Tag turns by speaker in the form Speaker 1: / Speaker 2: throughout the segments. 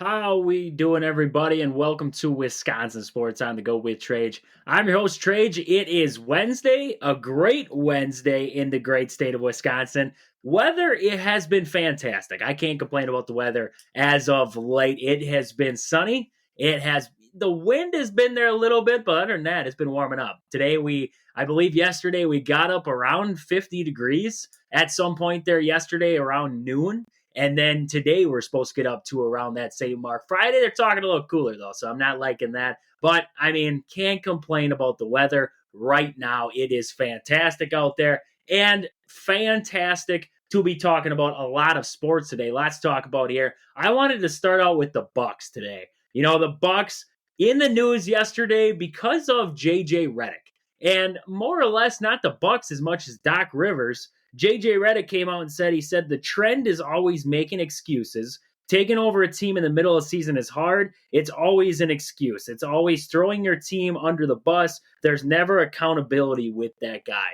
Speaker 1: How we doing, everybody, and welcome to Wisconsin Sports on the Go with Trage. I'm your host, Trage. It is Wednesday, a great Wednesday in the great state of Wisconsin. Weather, it has been fantastic. I can't complain about the weather as of late. It has been sunny. The wind has been there a little bit, but other than that, it's been warming up. I believe yesterday we got up around 50 degrees at some point there yesterday around noon. And then today we're supposed to get up to around that same mark. Friday they're talking a little cooler though, so I'm not liking that. But I mean, can't complain about the weather right now. It is fantastic out there and fantastic to be talking about a lot of sports today. Lots to talk about here. I wanted to start out with the Bucks today. The Bucks in the news yesterday because of JJ Redick. And more or less not the Bucks as much as Doc Rivers. JJ Redick came out and said the trend is always making excuses. Taking over a team in the middle of the season is hard. It's always an excuse. It's always throwing your team under the bus. There's never accountability with that guy.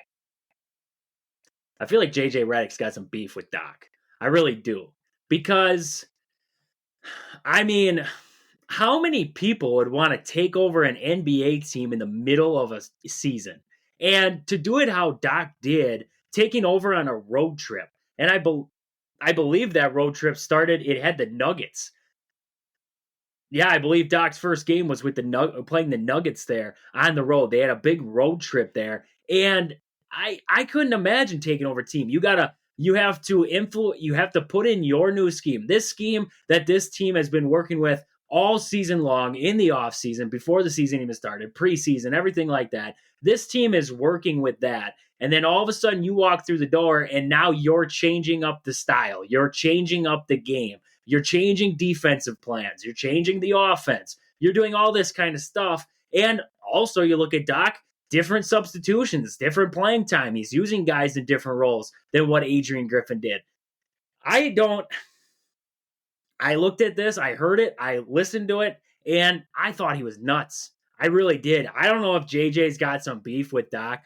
Speaker 1: I feel like JJ Redick's got some beef with Doc. I really do. Because, I mean, how many people would want to take over an NBA team in the middle of a season? And to do it how Doc did, taking over on a road trip. And I believe that road trip started, it had the Nuggets. Yeah, I believe Doc's first game was with playing the Nuggets there on the road. They had a big road trip there. And I couldn't imagine taking over a team. You have to put in your new scheme. This scheme that this team has been working with all season long, in the offseason, before the season even started, preseason, everything like that. This team is working with that. And then all of a sudden you walk through the door and now you're changing up the style. You're changing up the game. You're changing defensive plans. You're changing the offense. You're doing all this kind of stuff. And also you look at Doc, different substitutions, different playing time. He's using guys in different roles than what Adrian Griffin did. I looked at this, I heard it, I listened to it, and I thought he was nuts. I really did. I don't know if JJ's got some beef with Doc,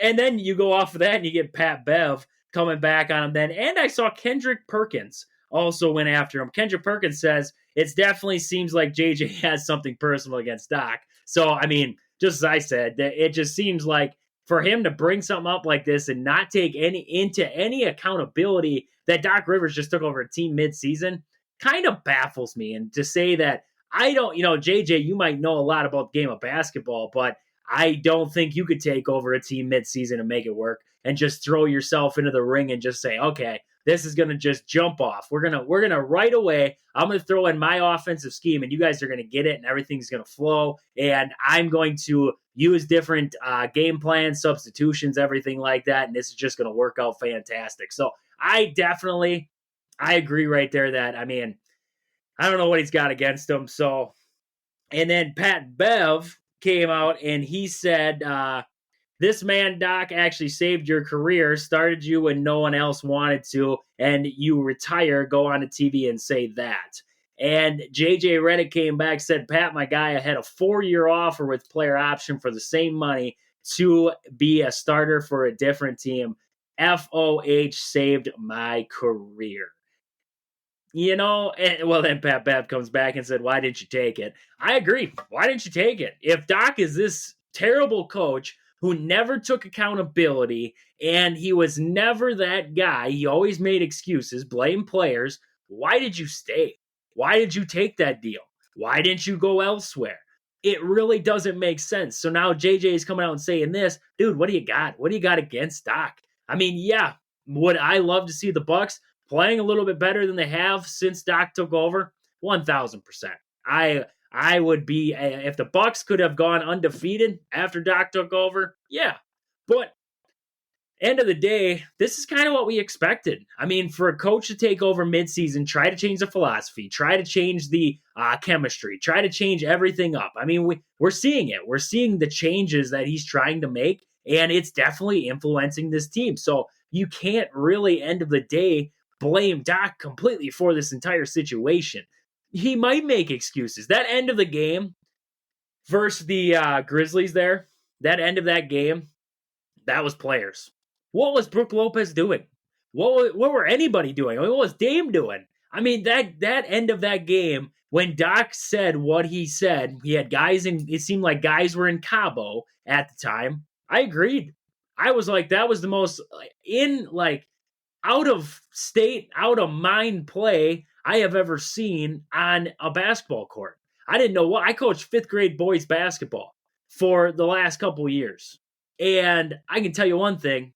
Speaker 1: and then you go off of that and you get Pat Bev coming back on him then. And I saw Kendrick Perkins also went after him. Kendrick Perkins says it definitely seems like JJ has something personal against Doc. So, I mean, just as I said, it just seems like for him to bring something up like this and not take any accountability that Doc Rivers just took over a team mid-season kind of baffles me. And to say that I don't, JJ, you might know a lot about the game of basketball, but I don't think you could take over a team mid-season and make it work and just throw yourself into the ring and just say, okay, this is going to just jump off. We're going to right away, I'm going to throw in my offensive scheme and you guys are going to get it and everything's going to flow. And I'm going to use different game plans, substitutions, everything like that. And this is just going to work out fantastic. So I agree right there that, I mean, I don't know what he's got against him. So, and then Pat Bev came out and he said, this man, Doc, actually saved your career, started you when no one else wanted to, and you retire, go on to TV and say that. And JJ Redick came back, said, Pat, my guy, I had a 4-year offer with player option for the same money to be a starter for a different team. FOH saved my career. Then Pat Bev comes back and said, why didn't you take it? I agree. Why didn't you take it? If Doc is this terrible coach who never took accountability and he was never that guy, he always made excuses, blame players, why did you stay? Why did you take that deal? Why didn't you go elsewhere? It really doesn't make sense. So now JJ is coming out and saying this, dude, what do you got? What do you got against Doc? I mean, yeah, would I love to see the Bucks playing a little bit better than they have since Doc took over? 1,000%. I would be, if the Bucks could have gone undefeated after Doc took over, yeah. But end of the day, this is kind of what we expected. I mean, for a coach to take over midseason, try to change the philosophy, try to change the chemistry, try to change everything up. I mean, we're seeing it. We're seeing the changes that he's trying to make, and it's definitely influencing this team. So you can't really, end of the day, blame Doc completely for this entire situation. He might make excuses. That end of the game versus the Grizzlies there, that end of that game, that was players. What was Brook Lopez doing? What were anybody doing? I mean, what was Dame doing? I mean, that end of that game, when Doc said what he said, he had guys in, it seemed like guys were in Cabo at the time. I agreed. I was like, that was the most in like out of state, out of mind play I have ever seen on a basketball court. I didn't know what I coached fifth grade boys basketball for the last couple years. And I can tell you one thing,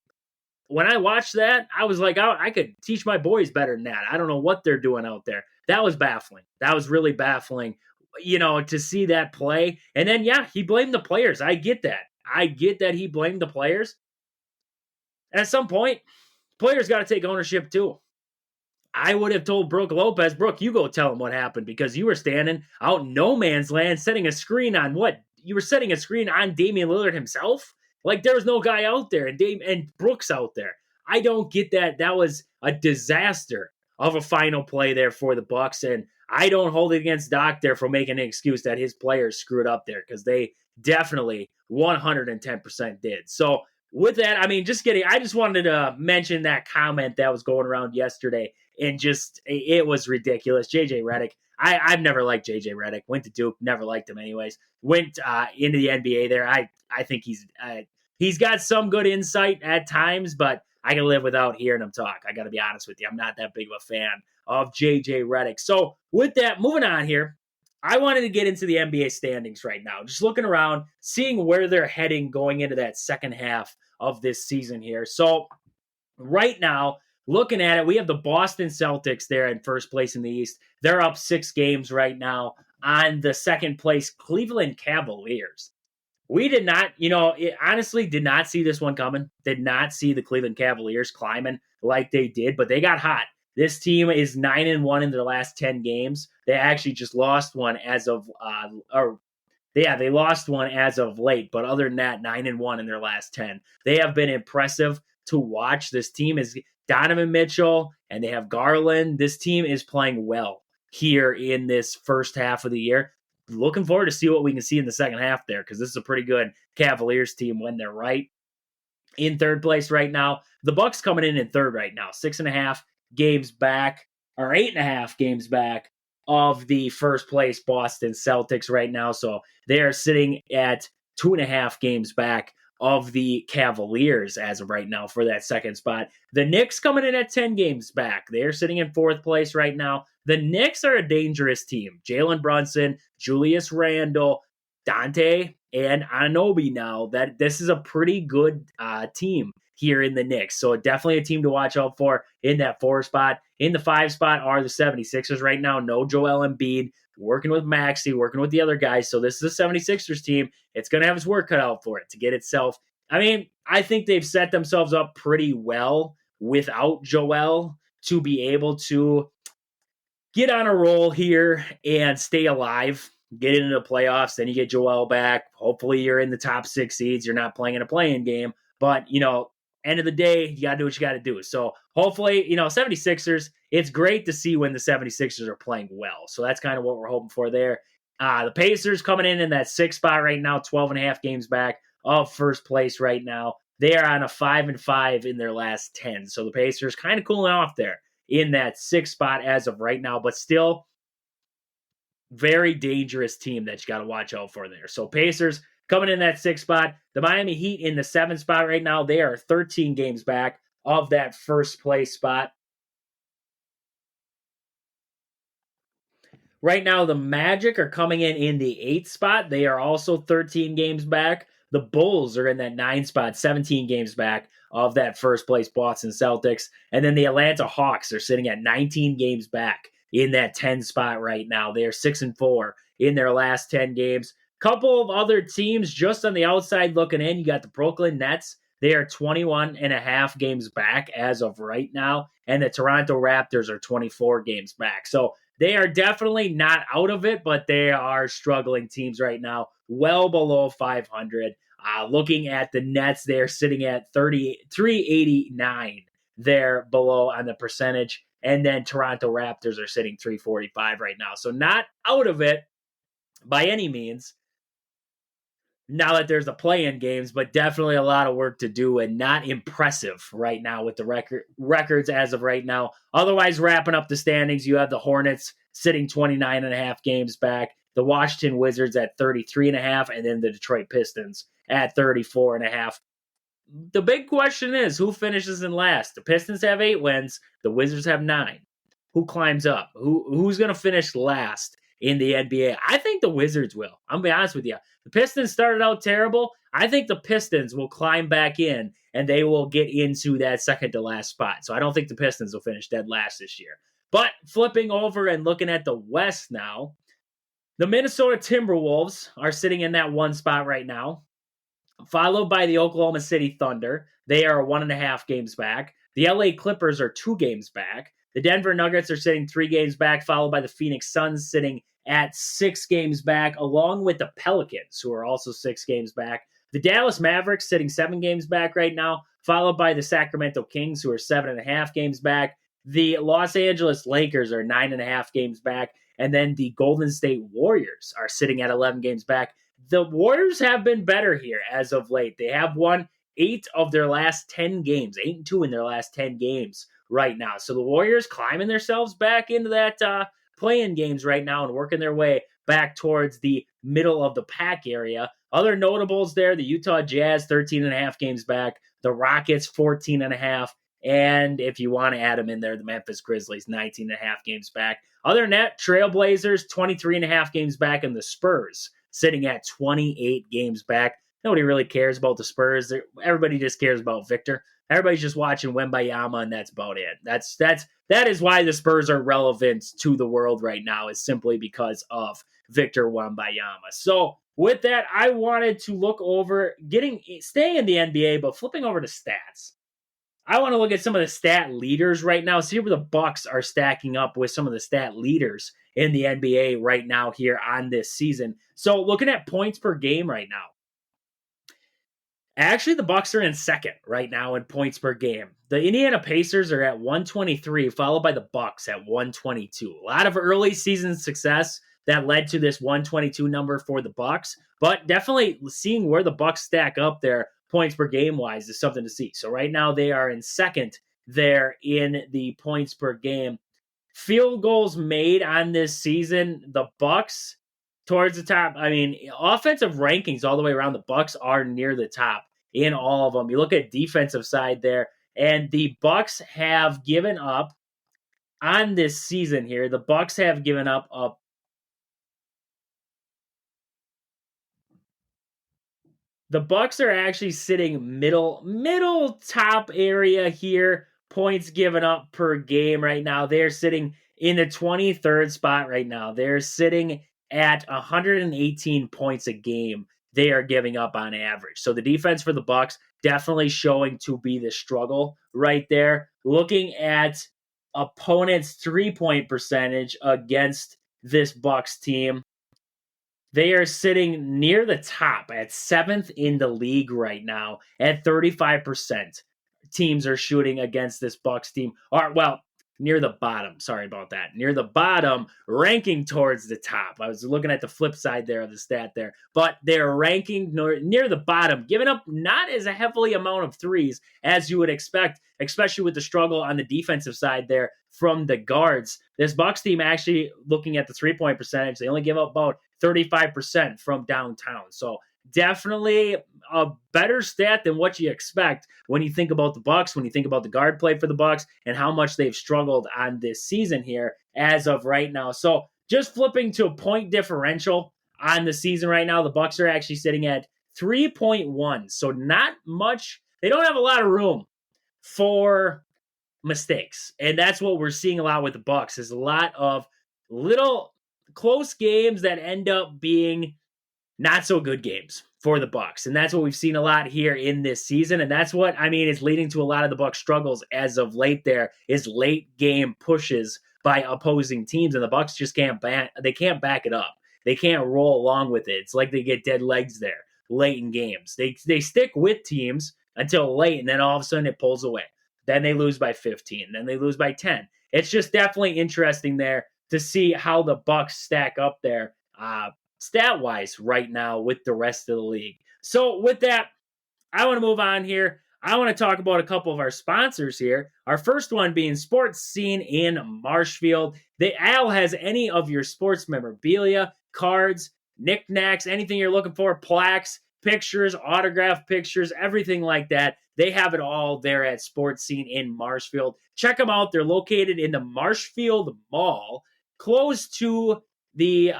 Speaker 1: when I watched that, I was like, I could teach my boys better than that. I don't know what they're doing out there. That was baffling. That was really baffling, to see that play. And then, yeah, he blamed the players. I get that. I get that he blamed the players. And at some point, players got to take ownership too. I would have told Brooke Lopez, Brooke, you go tell him what happened because you were standing out in no man's land setting a screen on what? You were setting a screen on Damian Lillard himself? Like there was no guy out there and Brooks out there. I don't get that. That was a disaster of a final play there for the Bucks, and I don't hold it against Doc there for making an excuse that his players screwed up there because they definitely 110% did. So with that, I mean, I just wanted to mention that comment that was going around yesterday, and just it was ridiculous. JJ Redick, I've never liked JJ Redick. Went to Duke, never liked him anyways. Went into the NBA there. I think he's got some good insight at times, but I can live without hearing him talk. I got to be honest with you. I'm not that big of a fan of JJ Redick. So with that, moving on here, I wanted to get into the NBA standings right now. Just looking around, seeing where they're heading going into that second half of this season here. So right now, looking at it, we have the Boston Celtics there in first place in the East. They're up 6 games right now on the second place Cleveland Cavaliers. We did not, honestly did not see this one coming. Did not see the Cleveland Cavaliers climbing like they did, but they got hot. This team is 9-1 in their last 10 games. They actually just lost one as of, they lost one as of late. But other than that, 9-1 in their last 10. They have been impressive to watch. This team is Donovan Mitchell and they have Garland. This team is playing well here in this first half of the year. Looking forward to see what we can see in the second half there because this is a pretty good Cavaliers team when they're right. In third place right now, the Bucks coming in third right now, 6.5 games back or 8.5 games back of the first place Boston Celtics right now. So they are sitting at 2.5 games back of the Cavaliers as of right now for that second spot. The Knicks coming in at 10 games back. They're sitting in fourth place right now. The Knicks are a dangerous team. Jalen Brunson, Julius Randle, Dante, and Anunoby now. That this is a pretty good team here in the Knicks. So definitely a team to watch out for in that 4 spot. In the 5 spot are the 76ers right now. No Joel Embiid. Working with Maxey, working with the other guys. So this is a 76ers team. It's going to have its work cut out for it to get itself. I mean, I think they've set themselves up pretty well without Joel to be able to get on a roll here and stay alive, get into the playoffs. Then you get Joel back. Hopefully you're in the top 6 seeds. You're not playing in a playing game. But, end of the day, you got to do what you got to do. So hopefully, 76ers, it's great to see when the 76ers are playing well. So that's kind of what we're hoping for there. The Pacers coming in that 6th spot right now, 12.5 games back of first place right now. They are on a 5-5 in their last 10. So the Pacers kind of cooling off there in that 6th spot as of right now, but still very dangerous team that you got to watch out for there. So Pacers coming in that 6th spot. The Miami Heat in the 7th spot right now. They are 13 games back of that first place spot. Right now, the Magic are coming in the 8th spot. They are also 13 games back. The Bulls are in that 9th spot, 17 games back of that first place Boston Celtics. And then the Atlanta Hawks are sitting at 19 games back in that 10 spot right now. They are 6-4 in their last 10 games. Couple of other teams just on the outside looking in. You got the Brooklyn Nets. They are 21.5 games back as of right now. And the Toronto Raptors are 24 games back. So they are definitely not out of it, but they are struggling teams right now, well below 500. Looking at the Nets, they're sitting at 389 there below on the percentage. And then Toronto Raptors are sitting 345 right now. So not out of it by any means. now that there's the play-in games, but definitely a lot of work to do and not impressive right now with the records as of right now. Otherwise, wrapping up the standings, you have the Hornets sitting 29 and a half games back, the Washington Wizards at 33 and a half, and then the Detroit Pistons at 34 and a half. The big question is who finishes in last? The Pistons have 8 wins, the Wizards have 9. Who climbs up? Who's going to finish last in the NBA? I think the Wizards will. I'm going to be honest with you. The Pistons started out terrible. I think the Pistons will climb back in and they will get into that second to last spot. So I don't think the Pistons will finish dead last this year. But flipping over and looking at the West now, the Minnesota Timberwolves are sitting in that one spot right now, followed by the Oklahoma City Thunder. They are 1.5 games back. The LA Clippers are 2 games back. The Denver Nuggets are sitting 3 games back, followed by the Phoenix Suns sitting at 6 games back, along with the Pelicans, who are also 6 games back. The Dallas Mavericks sitting 7 games back right now, followed by the Sacramento Kings, who are 7.5 games back. The Los Angeles Lakers are 9.5 games back. And then the Golden State Warriors are sitting at 11 games back. The Warriors have been better here as of late. They have won 8 of their last 10 games, 8-2 in their last 10 games right now. So the Warriors climbing themselves back into that play-in games right now and working their way back towards the middle of the pack area. Other notables there, the Utah Jazz, 13.5 games back. The Rockets, 14.5. And if you want to add them in there, the Memphis Grizzlies, 19.5 games back. Other than that, Trailblazers, 23.5 games back, and the Spurs sitting at 28 games back. Nobody really cares about the Spurs. Everybody just cares about Victor. Everybody's just watching Wembayama, and that's about it. That is why the Spurs are relevant to the world right now, is simply because of Victor Wembayama. So with that, I wanted to look over staying in the NBA, but flipping over to stats. I want to look at some of the stat leaders right now. See where the Bucks are stacking up with some of the stat leaders in the NBA right now here on this season. So looking at points per game right now. Actually, the Bucks are in second right now in points per game. The Indiana Pacers are at 123, followed by the Bucks at 122. A lot of early season success that led to this 122 number for the Bucks, but definitely seeing where the Bucks stack up there points per game wise is something to see. So right now they are in second there in the points per game. Field goals made on this season, the Bucks towards the top. I mean, offensive rankings all the way around, the Bucks are near the top in all of them. You look at defensive side there, and the Bucks have given up on this season here. The Bucks have given up the Bucks are actually sitting middle top area here. Points given up per game right now. They're sitting in the 23rd spot right now. They're sitting at 118 points a game they are giving up on average. So the defense for the Bucks definitely showing to be the struggle right there. Looking at opponents' 3-point percentage against this Bucks team, they are sitting near the top at 7th in the league right now at 35%. Teams are shooting against this Bucks team. Near the bottom. Sorry about that. Near the bottom, ranking towards the top. I was looking at the flip side there of the stat there. But they're ranking near the bottom, giving up not as a heavily amount of threes as you would expect, especially with the struggle on the defensive side there from the guards. This Bucks team actually, looking at the 3-point percentage, they only give up about 35% from downtown. So definitely a better stat than what you expect when you think about the Bucks, when you think about the guard play for the Bucks and how much they've struggled on this season here as of right now. So just flipping to a point differential on the season right now, the Bucks are actually sitting at 3.1. So not much. They don't have a lot of room for mistakes. And that's what we're seeing a lot with the Bucks, is a lot of little close games that end up being not so good games for the Bucks. And that's what we've seen a lot here in this season. And that's what, I mean, is leading to a lot of the Bucks struggles as of late there, is late game pushes by opposing teams. And the Bucks just can't back it up. They can't roll along with it. It's like they get dead legs there late in games. They stick with teams until late, and then all of a sudden it pulls away. Then they lose by 15. Then they lose by 10. It's just definitely interesting there to see how the Bucks stack up there. stat-wise right now with the rest of the league. So with that, I want to move on here. I want to talk about a couple of our sponsors here. Our first one being Sports Scene in Marshfield. Al has any of your sports memorabilia, cards, knickknacks, anything you're looking for, plaques, pictures, autograph pictures, everything like that. They have it all there at Sports Scene in Marshfield. Check them out. They're located in the Marshfield Mall, close to the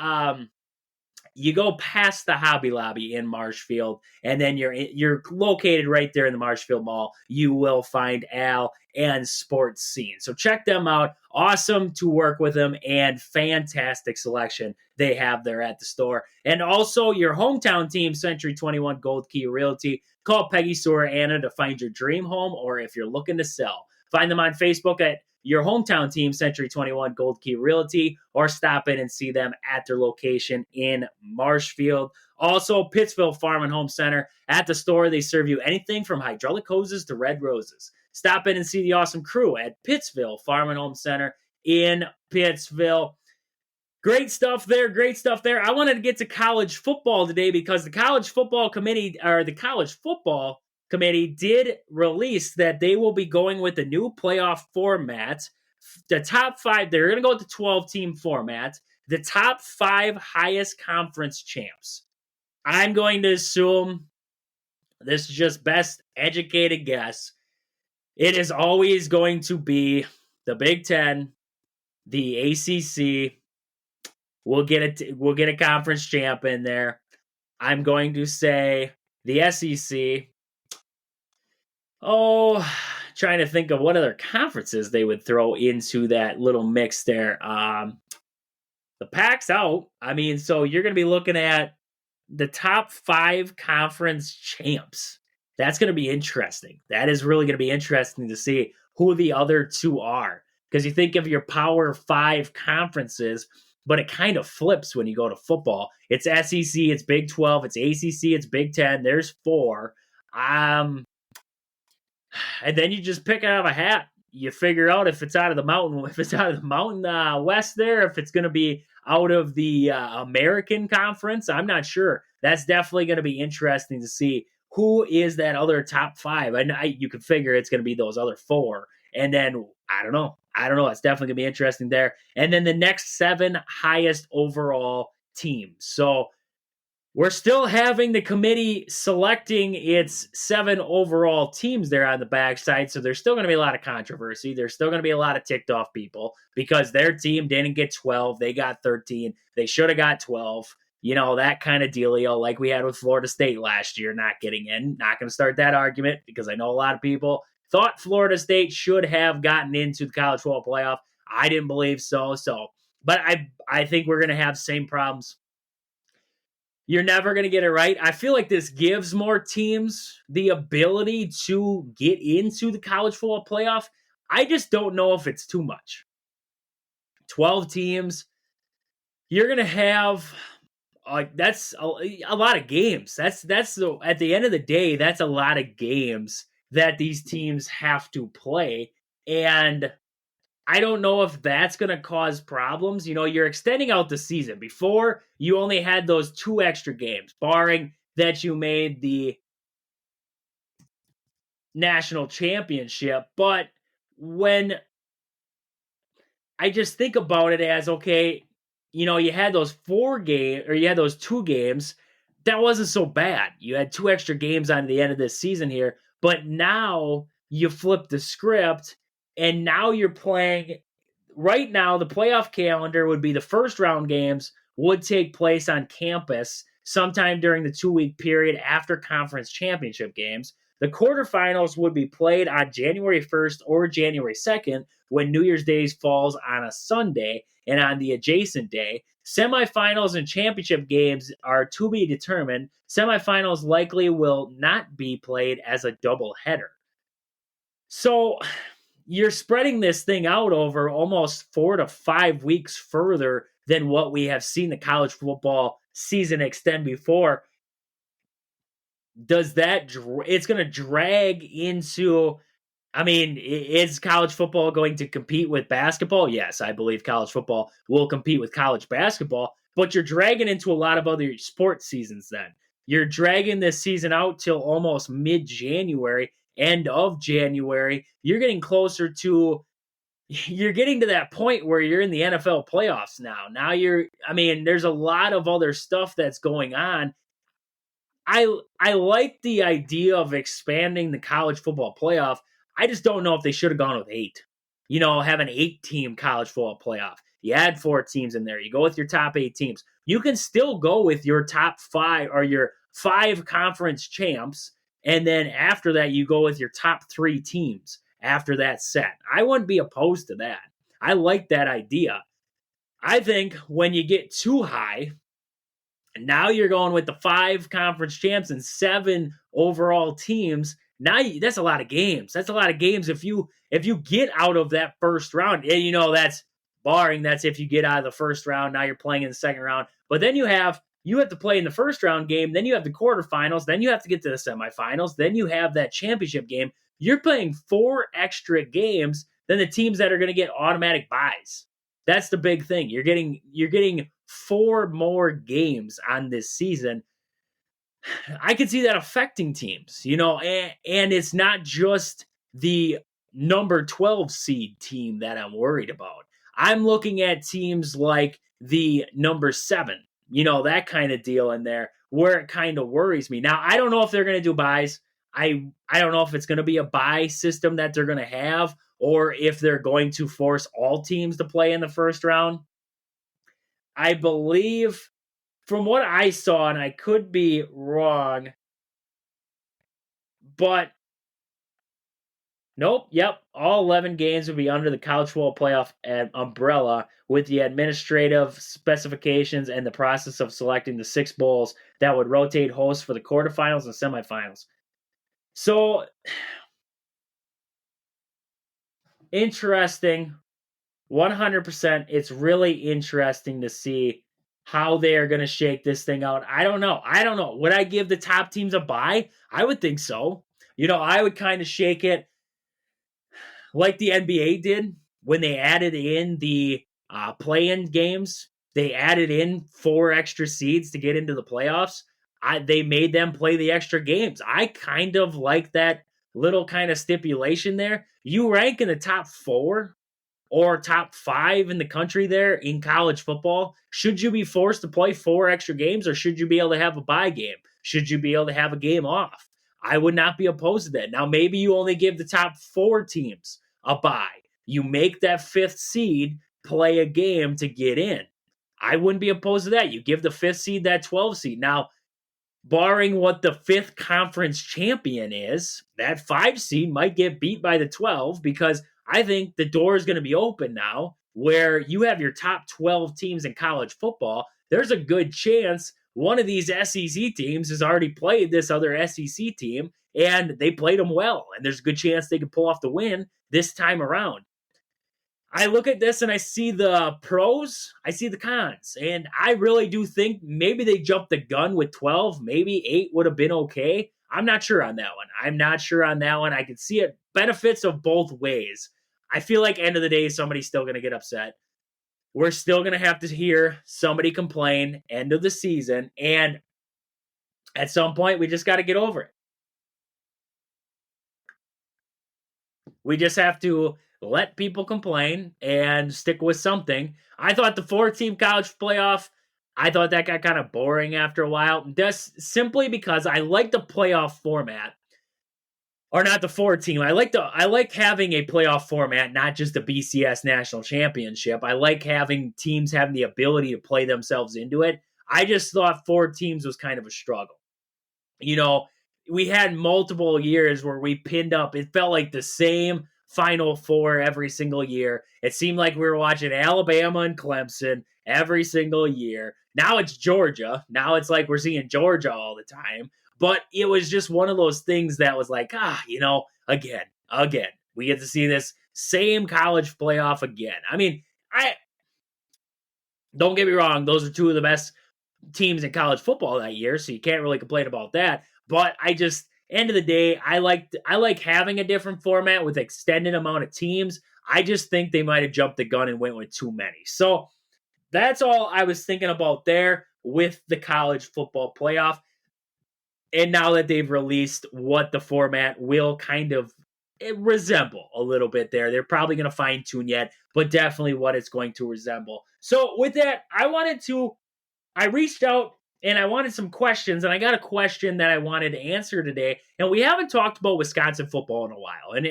Speaker 1: you go past the Hobby Lobby in Marshfield, and then you're located right there in the Marshfield Mall. You will find Al and Sports Scene. So check them out. Awesome to work with them, and fantastic selection they have there at the store. And also your hometown team, Century 21 Gold Key Realty. Call Peggy, Sue, or Anna to find your dream home, or if you're looking to sell. Find them on Facebook at your hometown team, Century 21 Gold Key Realty, or stop in and see them at their location in Marshfield. Also, Pittsville Farm and Home Center. At the store, they serve you anything from hydraulic hoses to red roses. Stop in and see the awesome crew at Pittsville Farm and Home Center in Pittsville. Great stuff there. Great stuff there. I wanted to get to college football today because the college football committee did release that they will be going with the new playoff format. The top five, they're going to go with the 12-team format. The top five highest conference champs. I'm going to assume, this is just best educated guess, it is always going to be the Big Ten, the ACC. We'll get a conference champ in there. I'm going to say the SEC. Oh, trying to think of what other conferences they would throw into that little mix there. The Pac's out. I mean, so you're going to be looking at the top five conference champs. That's going to be interesting. That is really going to be interesting to see who the other two are. Because you think of your Power 5 conferences, but it kind of flips when you go to football. It's SEC, it's Big 12, it's ACC, it's Big 10. There's four. And then you just pick out of a hat. You figure out if it's out of the mountain, west there, if it's going to be out of the American Conference. I'm not sure. That's definitely going to be interesting to see who is that other top five. And you can figure it's going to be those other four. And then, I don't know. It's definitely going to be interesting there. And then the next 7 highest overall teams. So we're still having the committee selecting its 7 overall teams there on the backside. So there's still going to be a lot of controversy. There's still going to be a lot of ticked off people because their team didn't get 12. They got 13. They should have got 12. You know, that kind of dealio like we had with Florida State last year, not getting in. Not going to start that argument because I know a lot of people thought Florida State should have gotten into the college football playoff. I didn't believe so. But I think we're going to have same problems. You're never going to get it right. I feel like this gives more teams the ability to get into the college football playoff. I just don't know if it's too much. 12 teams. You're going to have that's a lot of games. That's at the end of the day, that's a lot of games that these teams have to play. And I don't know if that's going to cause problems. You know, you're extending out the season. Before, you only had those 2 extra games, barring that you made the national championship. But when I just think about it as, okay, you know, you had those 2 games. That wasn't so bad. You had 2 extra games on the end of this season here. But now you flip the script, and now you're playing. Right now, the playoff calendar would be the first round games would take place on campus sometime during the 2-week period after conference championship games. The quarterfinals would be played on January 1st or January 2nd when New Year's Day falls on a Sunday and on the adjacent day. Semifinals and championship games are to be determined. Semifinals likely will not be played as a doubleheader. So you're spreading this thing out over almost 4 to 5 weeks further than what we have seen the college football season extend before. Does that, it's going to drag into, I mean, is college football going to compete with basketball? Yes, I believe college football will compete with college basketball, but you're dragging into a lot of other sports seasons then. You're dragging this season out till almost mid-January, end of January. You're getting closer to you're getting to that point where you're in the NFL playoffs now. There's a lot of other stuff that's going on. I like the idea of expanding the college football playoff. I just don't know if they should have gone with 8. Have an 8-team college football playoff. You add 4 teams in there. You go with your top 8 teams. You can still go with your top 5 or your 5 conference champs, and then after that you go with your top 3 teams after that set. I wouldn't be opposed to that. I like that idea. I think when you get too high, now you're going with the 5 conference champs and 7 overall teams. Now that's a lot of games. That's a lot of games if you get out of that first round. And that's barring that's if you get out of the first round. Now you're playing in the second round. But then you have to play in the first round game, then you have the quarterfinals, then you have to get to the semifinals, then you have that championship game. You're playing 4 extra games than the teams that are going to get automatic buys. That's the big thing. You're getting 4 more games on this season. I can see that affecting teams, and it's not just the number 12 seed team that I'm worried about. I'm looking at teams like the number 7, that kind of deal in there where it kind of worries me. Now, I don't know if they're going to do buys. I don't know if it's going to be a buy system that they're going to have or if they're going to force all teams to play in the first round. I believe from what I saw, and I could be wrong, but nope, yep, all 11 games would be under the college football playoff umbrella with the administrative specifications and the process of selecting the 6 bowls that would rotate hosts for the quarterfinals and semifinals. So, interesting. 100%. It's really interesting to see how they are going to shake this thing out. I don't know. Would I give the top teams a bye? I would think so. I would kind of shake it like the NBA did when they added in the play-in games. They added in 4 extra seeds to get into the playoffs. They made them play the extra games. I kind of like that little kind of stipulation there. You rank in the top 4 or top 5 in the country there in college football, should you be forced to play 4 extra games or should you be able to have a bye game? Should you be able to have a game off? I would not be opposed to that. Now, maybe you only give the top 4 teams a bye. You make that 5th seed play a game to get in. I wouldn't be opposed to that. You give the 5th seed that 12 seed. Now, barring what the 5th conference champion is, that 5 seed might get beat by the 12 because I think the door is going to be open now where you have your top 12 teams in college football. There's a good chance one of these SEC teams has already played this other SEC team and they played them well. And there's a good chance they could pull off the win this time around. I look at this and I see the pros, I see the cons, and I really do think maybe they jumped the gun with 12. Maybe 8 would have been okay. I'm not sure on that one. I can see it benefits of both ways. I feel like end of the day, somebody's still going to get upset. We're still going to have to hear somebody complain end of the season, and at some point, we just got to get over it. We just have to let people complain and stick with something. I thought the 4-team college playoff, I thought that got kind of boring after a while. Just simply because I like the playoff format. Or not the 4-team. I like having a playoff format, not just the BCS National Championship. I like having teams having the ability to play themselves into it. I just thought 4 teams was kind of a struggle. We had multiple years where we pinned up. It felt like the same Final 4 every single year. It seemed like we were watching Alabama and Clemson every single year. Now it's Georgia. Now it's like we're seeing Georgia all the time. But it was just one of those things that was like, again, we get to see this same college playoff again. I mean, don't get me wrong. Those are 2 of the best teams in college football that year, so you can't really complain about that. But end of the day, I like having a different format with extended amount of teams. I just think they might have jumped the gun and went with too many. So that's all I was thinking about there with the college football playoff. And now that they've released what the format will kind of resemble a little bit there, they're probably going to fine tune yet, but definitely what it's going to resemble. So with that, I reached out and I wanted some questions, and I got a question that I wanted to answer today. And we haven't talked about Wisconsin football in a while. And,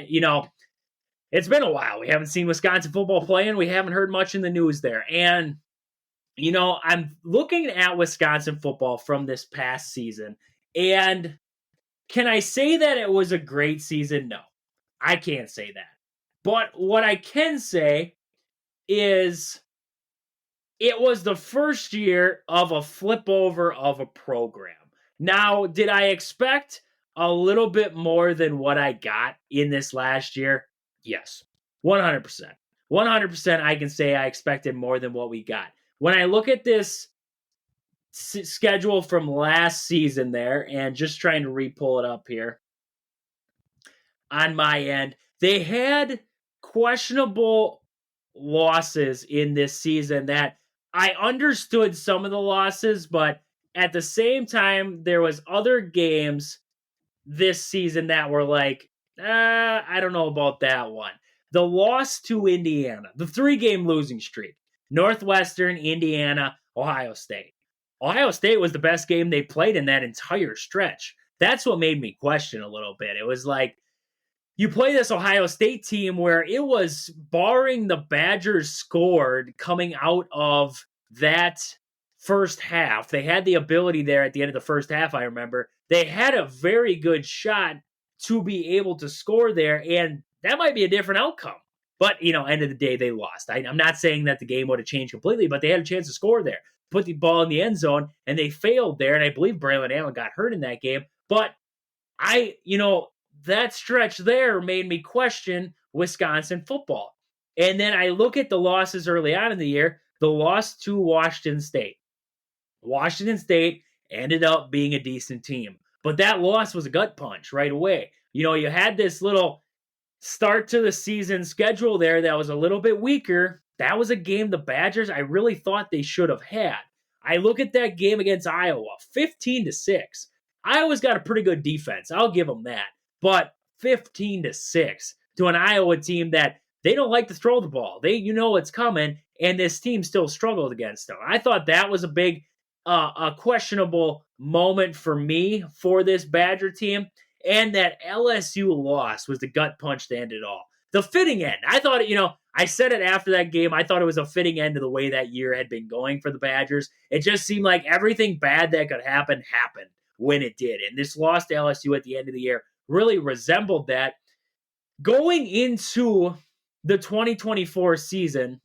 Speaker 1: it's been a while. We haven't seen Wisconsin football playing. We haven't heard much in the news there. And, I'm looking at Wisconsin football from this past season. And can I say that it was a great season? No, I can't say that. But what I can say is it was the first year of a flip over of a program. Now, did I expect a little bit more than what I got in this last year? Yes, 100%. 100% I can say I expected more than what we got. When I look at this schedule from last season there, and just trying to re-pull it up here on my end, they had questionable losses in this season that I understood some of the losses, but at the same time, there was other games this season that were like, I don't know about that one. The loss to Indiana, the 3-game losing streak, Northwestern, Indiana, Ohio State. Ohio State was the best game they played in that entire stretch. That's what made me question a little bit. It was like, you play this Ohio State team where it was, barring the Badgers scored coming out of that first half. They had the ability there at the end of the first half, I remember. They had a very good shot to be able to score there, and that might be a different outcome. But, end of the day, they lost. I'm not saying that the game would have changed completely, but they had a chance to score there. Put the ball in the end zone, and they failed there, and I believe Braylon Allen got hurt in that game. But that stretch there made me question Wisconsin football. And then I look at the losses early on in the year, the loss to Washington State. Washington State ended up being a decent team, but that loss was a gut punch right away. You had this little start to the season schedule there that was a little bit weaker. That was a game the Badgers, I really thought they should have had. I look at that game against Iowa, 15-6. Iowa's got a pretty good defense. I'll give them that. But 15-6 to an Iowa team that they don't like to throw the ball. It's coming, and this team still struggled against them. I thought that was a big, a questionable moment for me for this Badger team, and that LSU loss was the gut punch to end it all. The fitting end. I thought, I said it after that game. I thought it was a fitting end to the way that year had been going for the Badgers. It just seemed like everything bad that could happen happened when it did. And this loss to LSU at the end of the year really resembled that. Going into the 2024 season,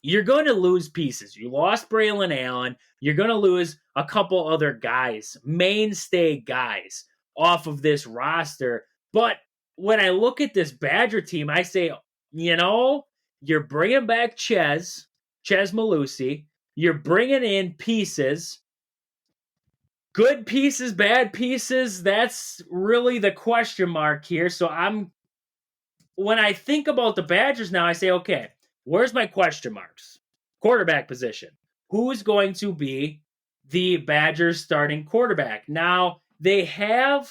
Speaker 1: you're going to lose pieces. You lost Braylon Allen. You're going to lose a couple other guys, mainstay guys, off of this roster. But when I look at this Badger team, I say, you're bringing back Chez Mellusi. You're bringing in pieces. Good pieces, bad pieces, that's really the question mark here. So when I think about the Badgers now, I say, okay, where's my question marks? Quarterback position. Who is going to be the Badgers starting quarterback? Now, they have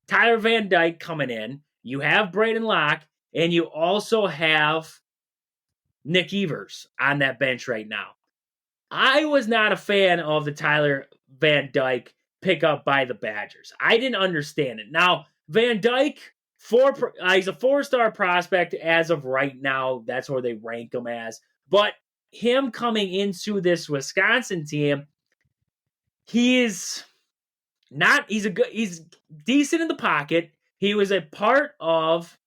Speaker 1: Tyler Van Dyke coming in. You have Braden Locke, and you also have Nick Evers on that bench right now. I was not a fan of the Tyler Van Dyke pickup by the Badgers. I didn't understand it. Now, Van Dyke, he's a 4-star prospect as of right now. That's where they rank him as. But him coming into this Wisconsin team, he's decent in the pocket. He was a part of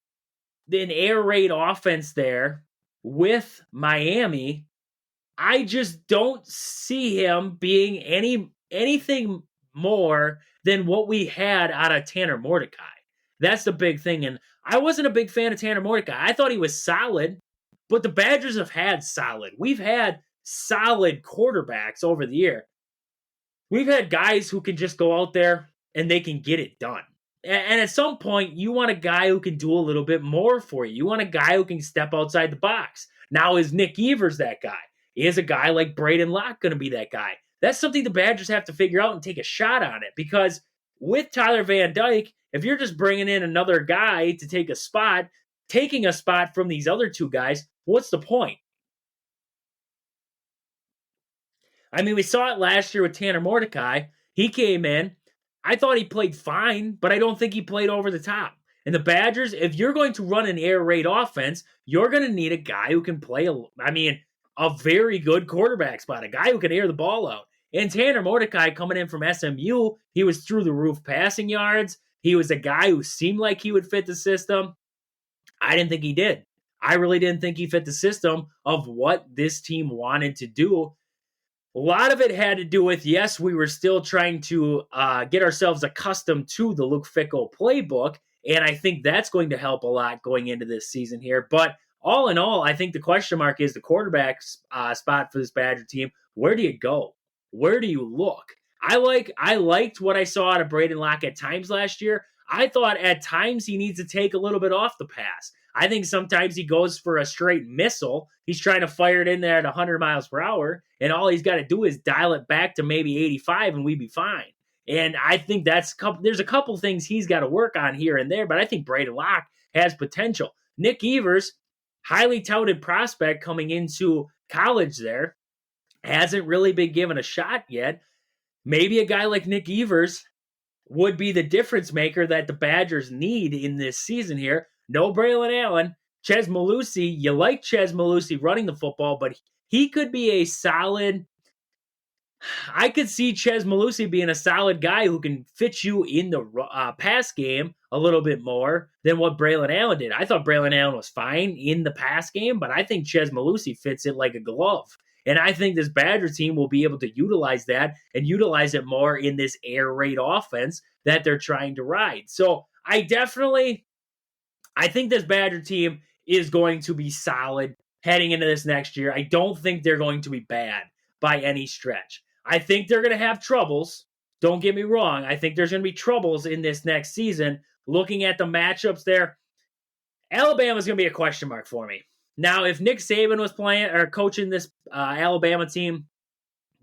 Speaker 1: an air raid offense there with Miami. I just don't see him being anything more than what we had out of Tanner Mordecai. That's the big thing. And I wasn't a big fan of Tanner Mordecai. I thought he was solid, but the Badgers have had solid. We've had solid quarterbacks over the year. We've had guys who can just go out there and they can get it done. And at some point, you want a guy who can do a little bit more for you. You want a guy who can step outside the box. Now, is Nick Evers that guy? Is a guy like Braden Locke going to be that guy? That's something the Badgers have to figure out and take a shot on it, because with Tyler Van Dyke, if you're just bringing in another guy to take a spot, taking a spot from these other two guys, what's the point? I mean, we saw it last year with Tanner Mordecai. He came in. I thought he played fine, but I don't think he played over the top. And the Badgers, if you're going to run an air raid offense, you're going to need a guy who can play, a very good quarterback spot, a guy who can air the ball out. And Tanner Mordecai coming in from SMU, he was through the roof passing yards. He was a guy who seemed like he would fit the system. I didn't think he did. I really didn't think he fit the system of what this team wanted to do. A lot of it had to do with, yes, we were still trying to get ourselves accustomed to the Luke Fickell playbook, and I think that's going to help a lot going into this season here. But all in all, I think the question mark is the quarterback spot for this Badger team. Where do you go? Where do you look? I liked what I saw out of Braden Locke at times last year. I thought at times he needs to take a little bit off the pass. I think sometimes he goes for a straight missile. He's trying to fire it in there at 100 miles per hour, and all he's got to do is dial it back to maybe 85, and we'd be fine. And I think there's a couple things he's got to work on here and there, but I think Braden Locke has potential. Nick Evers, highly touted prospect coming into college there, hasn't really been given a shot yet. Maybe a guy like Nick Evers would be the difference maker that the Badgers need in this season here. No Braylon Allen. Chez Mellusi, you like Chez Mellusi running the football, but he could be a solid. I could see Chez Mellusi being a solid guy who can fit you in the pass game a little bit more than what Braylon Allen did. I thought Braylon Allen was fine in the pass game, but I think Chez Mellusi fits it like a glove. And I think this Badger team will be able to utilize that and utilize it more in this air raid offense that they're trying to ride. So I think this Badger team is going to be solid heading into this next year. I don't think they're going to be bad by any stretch. I think they're going to have troubles. Don't get me wrong. I think there's going to be troubles in this next season. Looking at the matchups there, Alabama's going to be a question mark for me. Now, if Nick Saban was playing or coaching this Alabama team,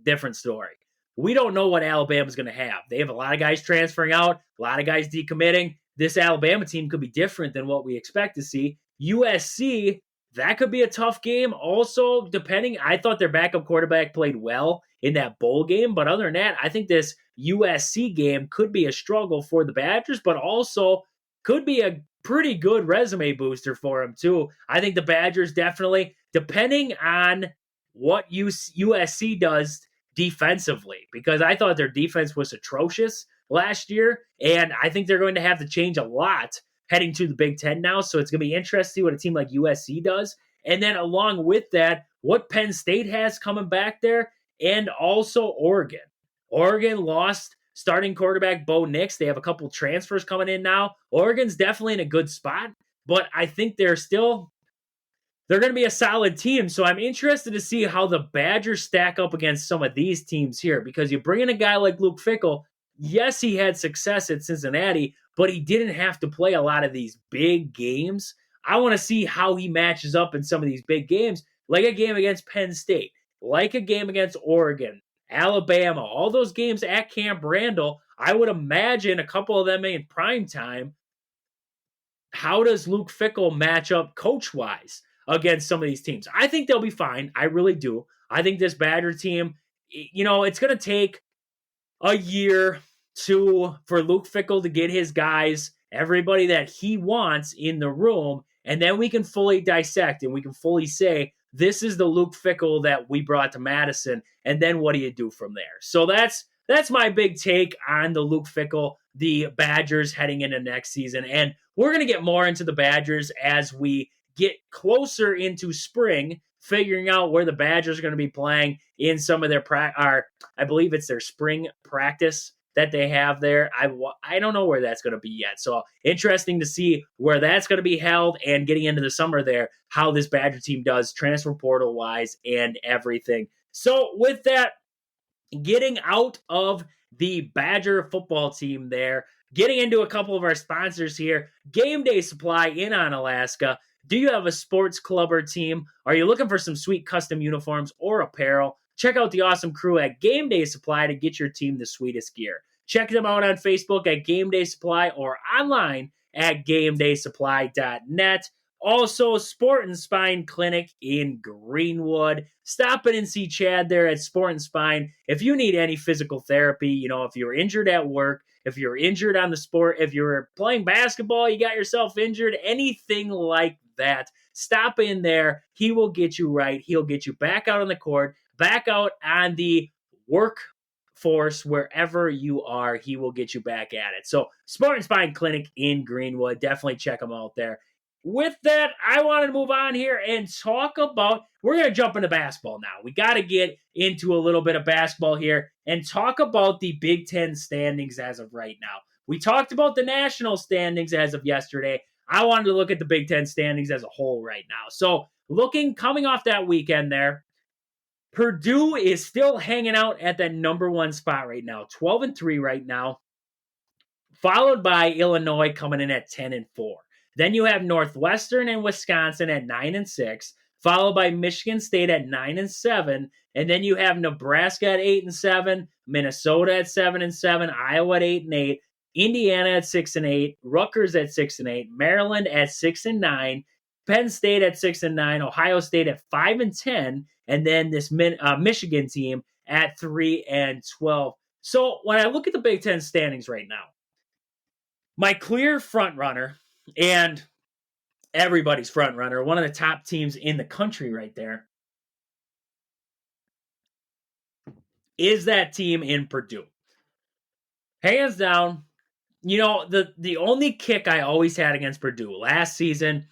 Speaker 1: different story. We don't know what Alabama's going to have. They have a lot of guys transferring out, a lot of guys decommitting. This Alabama team could be different than what we expect to see. USC, that could be a tough game. Also, I thought their backup quarterback played well in that bowl game. But other than that, I think this USC game could be a struggle for the Badgers, but also could be a pretty good resume booster for them, too. I think the Badgers definitely, depending on what USC does defensively, because I thought their defense was atrocious last year, and I think they're going to have to change a lot heading to the Big Ten now, so it's going to be interesting to see what a team like USC does. And then along with that, what Penn State has coming back there, and also Oregon. Oregon lost starting quarterback Bo Nix. They have a couple transfers coming in now. Oregon's definitely in a good spot, but I think they're going to be a solid team. So I'm interested to see how the Badgers stack up against some of these teams here, because you bring in a guy like Luke Fickell. Yes, he had success at Cincinnati, but he didn't have to play a lot of these big games. I want to see how he matches up in some of these big games, like a game against Penn State, like a game against Oregon, Alabama, all those games at Camp Randall. I would imagine a couple of them in prime time. How does Luke Fickell match up coach-wise against some of these teams? I think they'll be fine. I really do. I think this Badger team, it's going to take a year for Luke Fickell to get his guys, everybody that he wants in the room, and then we can fully dissect and we can fully say, this is the Luke Fickell that we brought to Madison, and then what do you do from there? So that's my big take on the Luke Fickell, the Badgers heading into next season. And we're going to get more into the Badgers as we get closer into spring, figuring out where the Badgers are going to be playing in some of their I believe it's their spring practice that they have there. I don't know where that's going to be yet. So interesting to see where that's going to be held, and getting into the summer there, how this Badger team does transfer portal wise and everything. So with that, getting out of the Badger football team there, getting into a couple of our sponsors here. Game Day Supply in Onalaska. Do you have a sports club or team? Are you looking for some sweet custom uniforms or apparel? Check out the awesome crew at Game Day Supply to get your team the sweetest gear. Check them out on Facebook at Game Day Supply or online at GameDaySupply.net. Also, Sport and Spine Clinic in Greenwood. Stop in and see Chad there at Sport and Spine. If you need any physical therapy, if you're injured at work, if you're injured on the sport, if you're playing basketball, you got yourself injured, anything like that, stop in there. He will get you right. He'll get you back out on the court, back out on the workforce, wherever you are. He will get you back at it. So, Sport and Spine Clinic in Greenwood. Definitely check them out there. With that, I want to move on here and talk about, we're going to jump into basketball now. We got to get into a little bit of basketball here and talk about the Big Ten standings as of right now. We talked about the national standings as of yesterday. I wanted to look at the Big Ten standings as a whole right now. So coming off that weekend there, Purdue is still hanging out at that number one spot right now, 12-3 right now, followed by Illinois coming in at 10-4. Then you have Northwestern and Wisconsin at 9-6, followed by Michigan State at 9-7, and then you have Nebraska at 8-7, Minnesota at 7-7, Iowa at 8-8, Indiana at 6-8, Rutgers at 6-8, Maryland at 6-9, Penn State at 6-9, Ohio State at 5-10, and then this Michigan team at 3-12. So when I look at the Big Ten standings right now, my clear front runner and everybody's front runner, one of the top teams in the country right there, is that team in Purdue. Hands down, the only kick I always had against Purdue last season,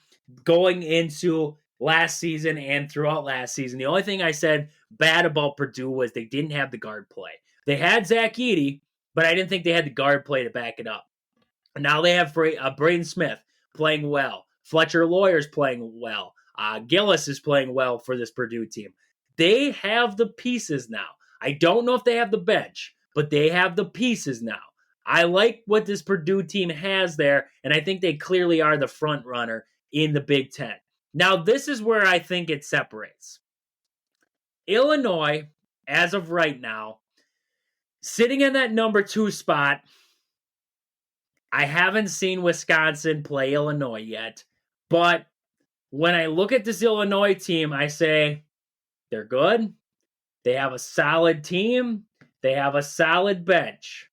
Speaker 1: going into last season and throughout last season, the only thing I said bad about Purdue was they didn't have the guard play. They had Zach Edey, but I didn't think they had the guard play to back it up. Now they have Braden Smith playing well. Fletcher Lawyer's playing well. Gillis is playing well for this Purdue team. They have the pieces now. I don't know if they have the bench, but they have the pieces now. I like what this Purdue team has there, and I think they clearly are the front runner in the Big Ten. Now, this is where I think it separates. Illinois, as of right now, sitting in that number 2 spot. I haven't seen Wisconsin play Illinois yet, but when I look at this Illinois team, I say they're good. They have a solid team. They have a solid bench.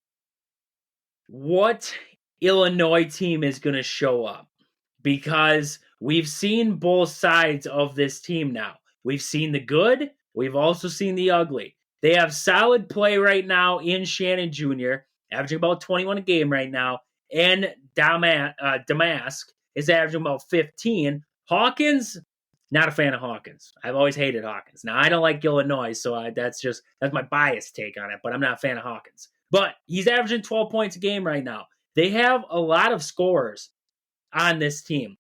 Speaker 1: What Illinois team is going to show up? Because we've seen both sides of this team now. We've seen the good. We've also seen the ugly. They have solid play right now in Shannon Jr., averaging about 21 a game right now. And Damask is averaging about 15. Hawkins, not a fan of Hawkins. I've always hated Hawkins. Now, I don't like Illinois, so that's my biased take on it, but I'm not a fan of Hawkins. But he's averaging 12 points a game right now. They have a lot of scorers on this team.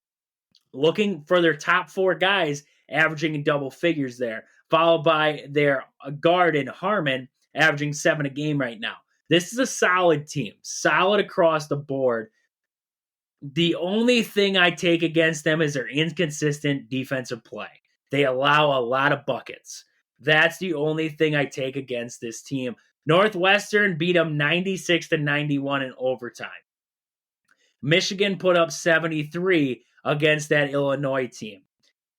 Speaker 1: Looking for their top 4 guys averaging in double figures there, followed by their guard in Harmon averaging 7 a game right now. This is a solid team, solid across the board. The only thing I take against them is their inconsistent defensive play. They allow a lot of buckets. That's the only thing I take against this team. Northwestern beat them 96-91 in overtime. Michigan put up 73 against that Illinois team.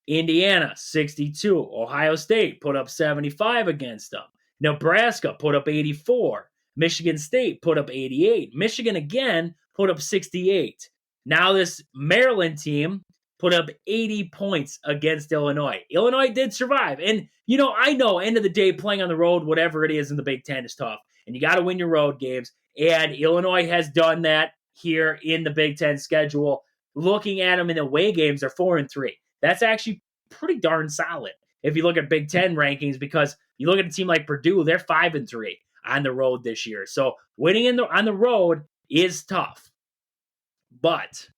Speaker 1: Indiana, 62. Ohio State put up 75 against them. Nebraska put up 84. Michigan State put up 88. Michigan again put up 68. Now this Maryland team put up 80 points against Illinois. Illinois did survive. And, I know end of the day playing on the road, whatever it is in the Big Ten is tough. And you got to win your road games. And Illinois has done that here in the Big Ten schedule. Looking at them in the away games, they're 4-3. That's actually pretty darn solid if you look at Big Ten rankings, because you look at a team like Purdue, they're 5-3 on the road this year. So winning on the road is tough. But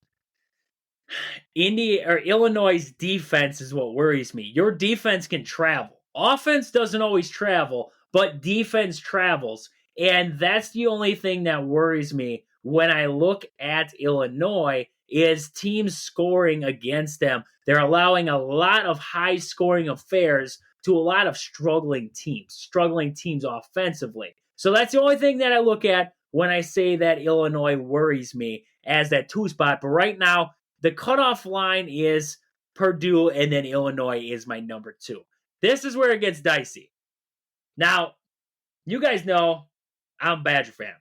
Speaker 1: Illinois' defense is what worries me. Your defense can travel. Offense doesn't always travel, but defense travels. And that's the only thing that worries me when I look at Illinois is teams scoring against them. They're allowing a lot of high scoring affairs to a lot of struggling teams offensively. So that's the only thing that I look at when I say that Illinois worries me as that 2 spot. But right now, the cutoff line is Purdue, and then Illinois is my number 2. This is where it gets dicey. Now, you guys know I'm a Badger fan,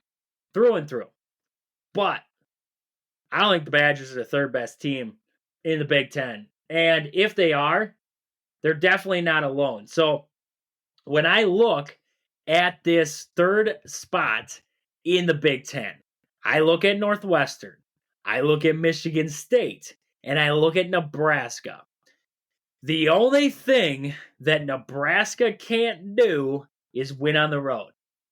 Speaker 1: through and through. But I don't think the Badgers are the third best team in the Big Ten. And if they are, they're definitely not alone. So when I look at this third spot in the Big Ten, I look at Northwestern, I look at Michigan State, and I look at Nebraska. The only thing that Nebraska can't do is win on the road.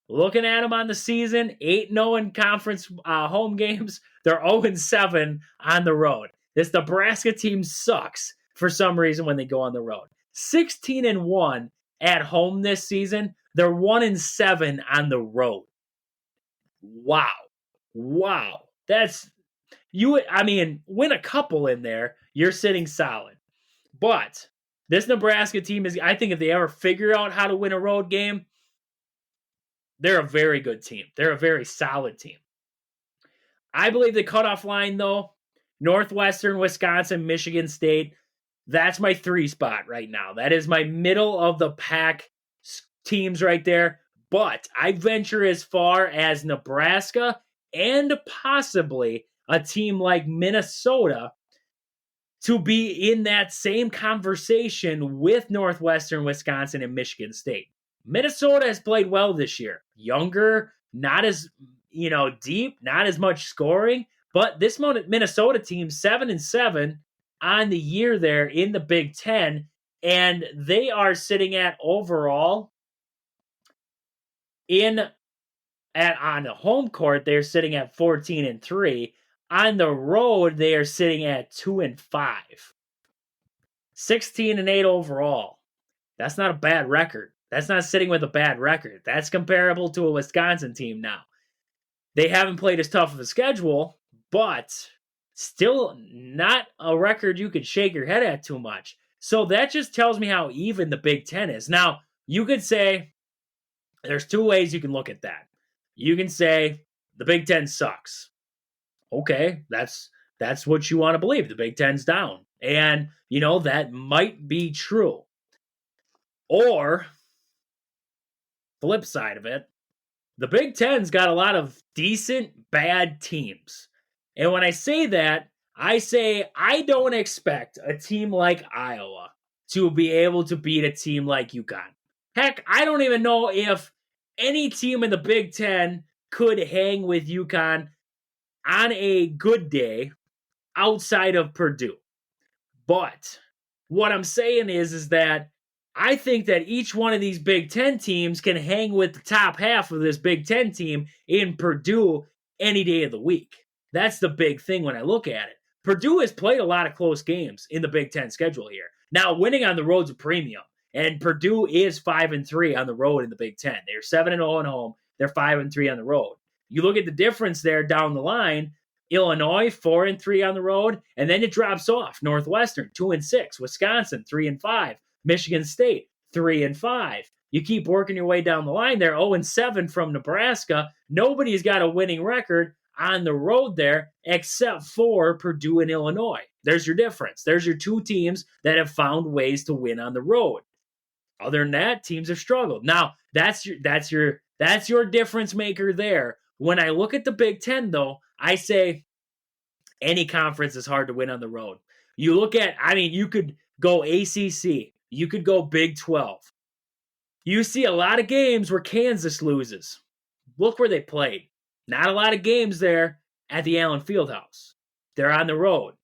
Speaker 1: Looking at them on the season, 8-0 in conference home games. They're 0-7 on the road. This Nebraska team sucks for some reason when they go on the road. 16-1 at home this season. They're 1-7 on the road. Wow. That's win a couple in there, you're sitting solid. But this Nebraska team is, I think if they ever figure out how to win a road game, they're a very good team. They're a very solid team. I believe the cutoff line, though, Northwestern, Wisconsin, Michigan State, that's my 3 spot right now. That is my middle of the pack teams right there. But I venture as far as Nebraska and possibly a team like Minnesota to be in that same conversation with Northwestern, Wisconsin, and Michigan State. Minnesota has played well this year. Younger, not as, deep, not as much scoring. But this Minnesota team, 7-7 on the year there in the Big Ten. And they are sitting at overall on the home court, they're sitting at 14-3. On the road, they are sitting at 2-5. 16-8 overall. That's not a bad record. That's not sitting with a bad record. That's comparable to a Wisconsin team now. They haven't played as tough of a schedule, but still not a record you could shake your head at too much. So that just tells me how even the Big Ten is. Now, you could say there's 2 ways you can look at that. You can say the Big Ten sucks. Okay, that's what you want to believe. The Big Ten's down. And, that might be true. Or, flip side of it, the Big Ten's got a lot of decent, bad teams. And when I say that, I say I don't expect a team like Iowa to be able to beat a team like UConn. Heck, I don't even know if any team in the Big Ten could hang with UConn on a good day outside of Purdue. But what I'm saying is that I think that each one of these Big Ten teams can hang with the top half of this Big Ten team in Purdue any day of the week. That's the big thing when I look at it. Purdue has played a lot of close games in the Big Ten schedule here. Now, winning on the road's a premium, and Purdue is 5-3 on the road in the Big Ten. They're 7-0 at home. They're 5-3 on the road. You look at the difference there down the line. Illinois 4-3 on the road, and then it drops off. Northwestern 2-6, Wisconsin 3-5, Michigan State 3-5. You keep working your way down the line there. 0-7 from Nebraska. Nobody's got a winning record on the road there except for Purdue and Illinois. There's your difference. There's your 2 teams that have found ways to win on the road. Other than that, teams have struggled. Now, that's your difference maker there. When I look at the Big Ten, though, I say any conference is hard to win on the road. You look at, you could go ACC. You could go Big 12. You see a lot of games where Kansas loses. Look where they played. Not a lot of games there at the Allen Fieldhouse. They're on the road.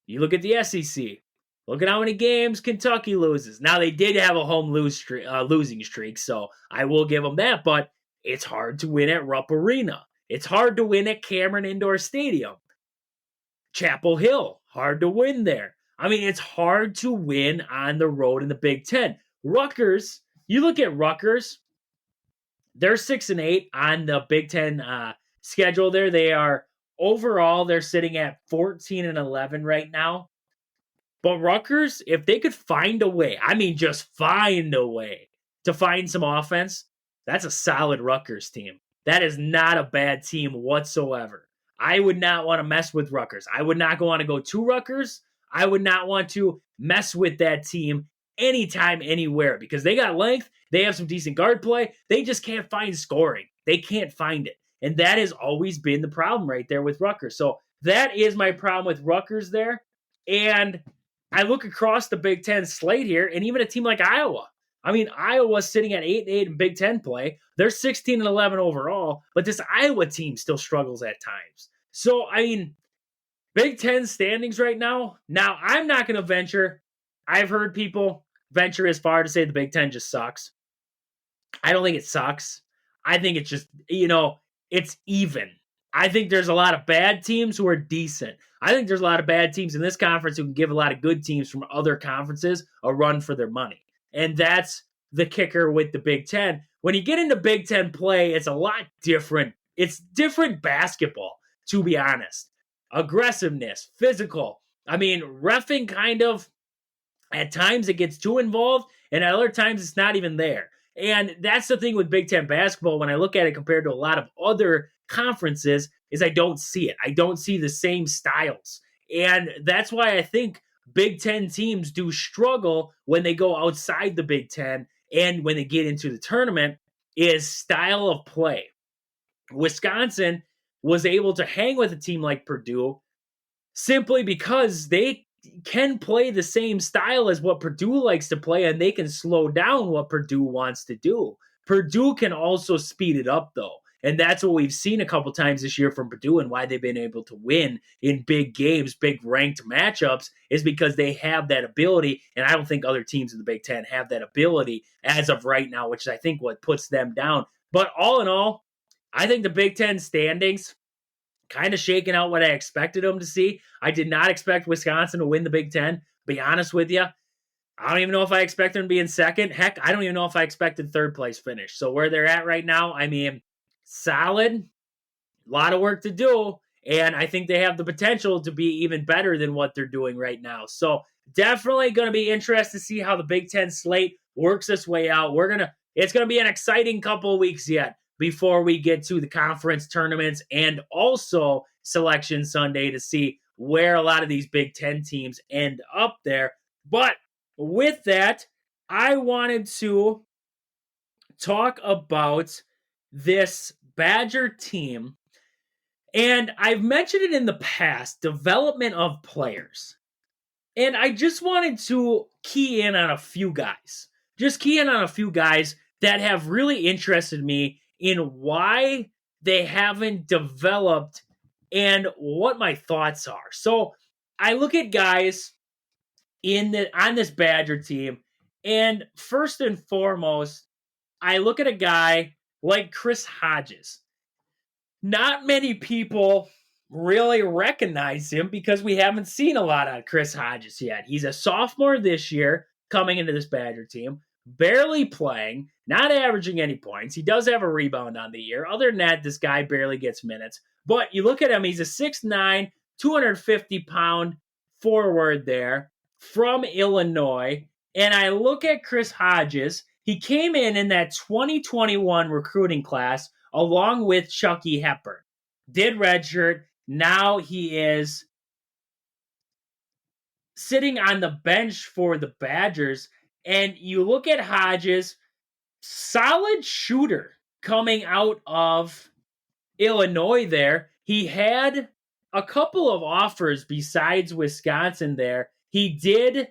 Speaker 1: You look at the SEC. Look at how many games Kentucky loses. Now, they did have a home losing streak, so I will give them that, but it's hard to win at Rupp Arena. It's hard to win at Cameron Indoor Stadium. Chapel Hill, hard to win there. It's hard to win on the road in the Big Ten. Rutgers, you look at Rutgers, they're 6-8 on the Big Ten schedule there. They are Overall, they're sitting at 14-11 right now. But Rutgers, if they could find a way, I mean, just find a way to find some offense, that's a solid Rutgers team. That is not a bad team whatsoever. I would not want to mess with Rutgers. I would not want to go to Rutgers. I would not want to mess with that team anytime, anywhere, because they got length. They have some decent guard play. They just can't find scoring. They can't find it. And that has always been the problem right there with Rutgers. So that is my problem with Rutgers there. And I look across the Big Ten slate here, and even a team like Iowa. I mean, Iowa's sitting at 8-8 in Big Ten play. They're 16-11 overall, but this Iowa team still struggles at times. So, I mean, Big Ten standings right now. Now, I'm not going to venture. I've heard people venture as far to say the Big Ten just sucks. I don't think it sucks. I think it's just, it's even. I think there's a lot of bad teams who are decent. I think there's a lot of bad teams in this conference who can give a lot of good teams from other conferences a run for their money. And that's the kicker with the Big Ten. When you get into Big Ten play, it's a lot different. It's different basketball, to be honest. Aggressiveness, physical. I mean, reffing kind of, at times it gets too involved, and at other times it's not even there. And that's the thing with Big Ten basketball when I look at it compared to a lot of other conferences is I don't see it. I don't see the same styles. And that's why I think Big Ten teams do struggle when they go outside the Big Ten and when they get into the tournament is style of play. Wisconsin was able to hang with a team like Purdue simply because they can play the same style as what Purdue likes to play, and they can slow down what Purdue wants to do. Purdue can also speed it up, though. And that's what we've seen a couple times this year from Purdue and why they've been able to win in big games, big ranked matchups, is because they have that ability. And I don't think other teams in the Big Ten have that ability as of right now, which is, I think, what puts them down. But all in all, I think the Big Ten standings kind of shaking out what I expected them to see. I did not expect Wisconsin to win the Big Ten. Be honest with you. I don't even know if I expect them to be in second. Heck, I don't even know if I expected third place finish. So where they're at right now, I mean, solid, a lot of work to do, and I think they have the potential to be even better than what they're doing right now. So definitely going to be interested to see how the Big Ten slate works its way out. It's going to be an exciting couple of weeks yet before we get to the conference tournaments and also Selection Sunday to see where a lot of these Big Ten teams end up there. But with that, I wanted to talk about this Badger team. And I've mentioned it in the past, development of players. And I just wanted to key in on a few guys. Just key in on a few guys that have really interested me in why they haven't developed and what my thoughts are. So I look at guys on this Badger team, and first and foremost, I look at a guy like Chris Hodges. Not many people really recognize him because we haven't seen a lot of Chris Hodges yet. He's a sophomore this year coming into this Badger team, barely playing, not averaging any points. He does have a rebound on the year. Other than that, this guy barely gets minutes. But you look at him, he's a 6'9", 250-pound forward there from Illinois. And I look at Chris Hodges. He came in that 2021 recruiting class along with Chucky Hepburn. Did redshirt. Now he is sitting on the bench for the Badgers. And you look at Hodges, solid shooter coming out of Illinois there. He had a couple of offers besides Wisconsin there. He did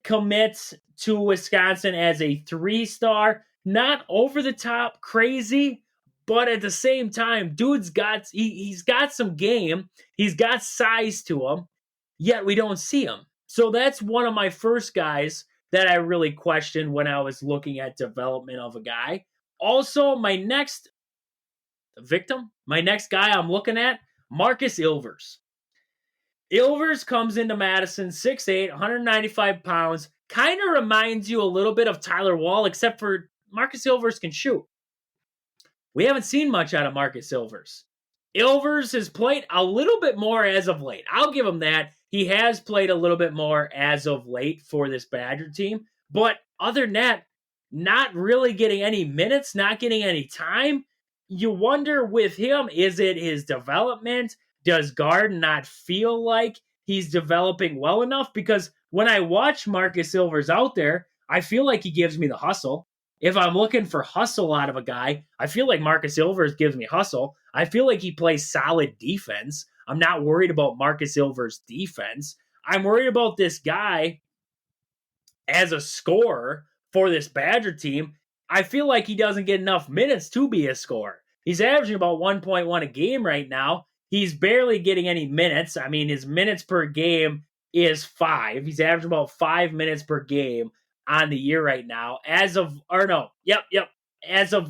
Speaker 1: commit to Wisconsin as a 3-star. Not over the top crazy, but at the same time, dude's he's got some game. He's got size to him, yet we don't see him. So that's one of my first guys that I really questioned when I was looking at development of a guy. Also, my next guy I'm looking at, Marcus Ilvers. Ilvers comes into Madison, 6'8", 195 pounds. Kind of reminds you a little bit of Tyler Wall, except for Marcus Ilvers can shoot. We haven't seen much out of Marcus Ilvers. Ilvers has played a little bit more as of late. I'll give him that. He has played a little bit more as of late for this Badger team. But other than that, not really getting any minutes, not getting any time. You wonder with him, is it his development? Does Garden not feel like he's developing well enough? Because when I watch Marcus Ilvers out there, I feel like he gives me the hustle. If I'm looking for hustle out of a guy, I feel like Marcus Ilvers gives me hustle. I feel like he plays solid defense. I'm not worried about Marcus Ilvers' defense. I'm worried about this guy as a scorer for this Badger team. I feel like he doesn't get enough minutes to be a scorer. He's averaging about 1.1 a game right now. He's barely getting any minutes. I mean, his minutes per game is 5. He's averaging about 5 minutes per game on the year right now. As of